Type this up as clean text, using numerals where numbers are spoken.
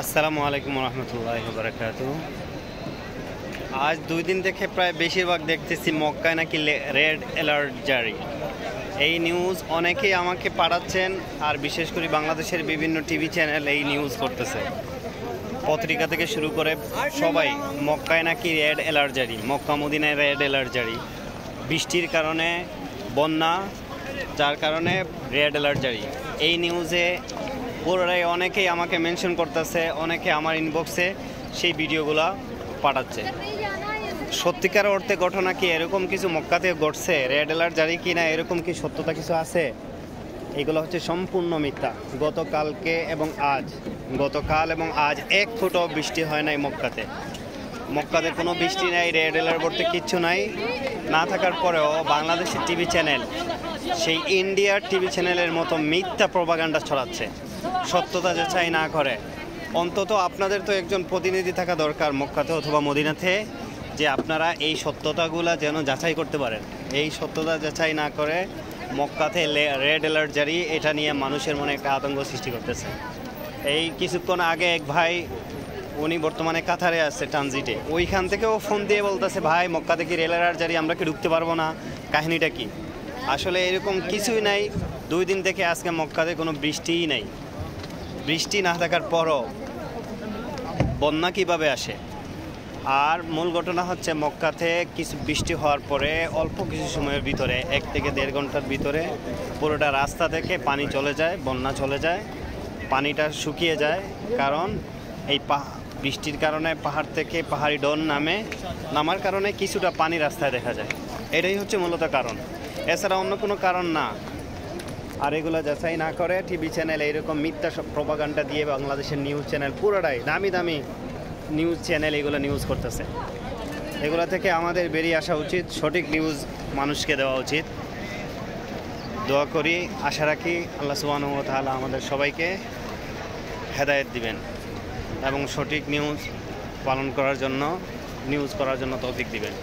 আসসালামু আলাইকুম রহমতুল্লাহি ওয়া বারাকাতুহু। আজ 2 দিন থেকে প্রায় বেশিরভাগ দেখতেছি মক্কায় নাকি রেড অ্যালার্ট জারি। এই নিউজ অনেকেই আমাকে পাঠাচ্ছেন, আর বিশেষ করে বাংলাদেশের বিভিন্ন টিভি চ্যানেল এই নিউজ করতেছে। পত্রিকা থেকে শুরু করে সবাই মক্কায় নাকি রেড অ্যালার্ট জারি, মক্কা মদিনায় রেড অ্যালার্ট জারি। বৃষ্টির কারণে বন্যা, যার কারণে রেড অ্যালার্ট জারি। এই নিউজে পুরোটাই অনেকেই আমাকে মেনশন করতেছে, অনেকে আমার ইনবক্সে সেই ভিডিওগুলো পাঠাচ্ছে। সত্যিকার অর্থে ঘটনা কি এরকম কিছু মক্কাতে ঘটছে? রেড অ্যালার্ট জারি কি না, এরকম কি সত্যতা কিছু আছে? এগুলো হচ্ছে সম্পূর্ণ মিথ্যা। গতকাল এবং আজ 1 ফুটও বৃষ্টি হয় নাই মক্কাতে কোনো বৃষ্টি নাই, রেড অ্যালার্ট বলতে কিচ্ছু নাই। না থাকার পরেও বাংলাদেশের টিভি চ্যানেল সেই ইন্ডিয়ার টিভি চ্যানেলের মতো মিথ্যা প্রপাগান্ডা ছড়াচ্ছে, সত্যতা যাচাই না করে। অন্তত আপনাদের তো একজন প্রতিনিধি থাকা দরকার মক্কাতে অথবা মদিনাতে, যে আপনারা এই সত্যতাগুলো যেন যাচাই করতে পারেন। এই সত্যতা যাচাই না করে মক্কাতে রেড অ্যালার্ট জারি, এটা নিয়ে মানুষের মনে একটা আতঙ্ক সৃষ্টি করতেছে। এই কিছুক্ষণ আগে এক ভাই, উনি বর্তমানে কাতারে আছে ট্রানজিটে, ওইখান থেকেও ফোন দিয়ে বলতেছে, ভাই মক্কাতে কি রেড অ্যালার্ট জারি, আমরা কি ঢুকতে পারবো না, কাহিনীটা কি? আসলে এরকম কিছুই নাই। 2 দিন থেকে আজকে মক্কাতে কোনো বৃষ্টিই নাই। বৃষ্টি না থাকার পরও বন্যা কীভাবে আসে? আর মূল ঘটনা হচ্ছে মক্কাতে কিছু বৃষ্টি হওয়ার পরে অল্প কিছু সময়ের ভিতরে 1 থেকে 1.5 ঘন্টার ভিতরে পুরোটা রাস্তা থেকে পানি চলে যায়, বন্যা চলে যায়, পানিটা শুকিয়ে যায়। কারণ এই বৃষ্টির কারণে পাহাড় থেকে পাহাড়ি ডন নামার কারণে কিছুটা পানি রাস্তায় দেখা যায়। এটাই হচ্ছে মূলত কারণ, এছাড়া অন্য কোনো কারণ না। আর এগুলো যাচাই না করে টিভি চ্যানেল এইরকম মিথ্যা সব প্রপাগান্ডা দিয়ে বাংলাদেশের নিউজ চ্যানেল পুরোটাই দামি দামি নিউজ চ্যানেল এগুলো নিউজ করতেছে। এগুলো থেকে আমাদের বেরিয়ে আসা উচিত, সঠিক নিউজ মানুষকে দেওয়া উচিত। দোয়া করি, আশা রাখি আল্লাহ সুবহানাহু ওয়া তাআলা আমাদের সবাইকে হেদায়েত দিবেন এবং সঠিক নিউজ করার জন্য তৌফিক দিবেন।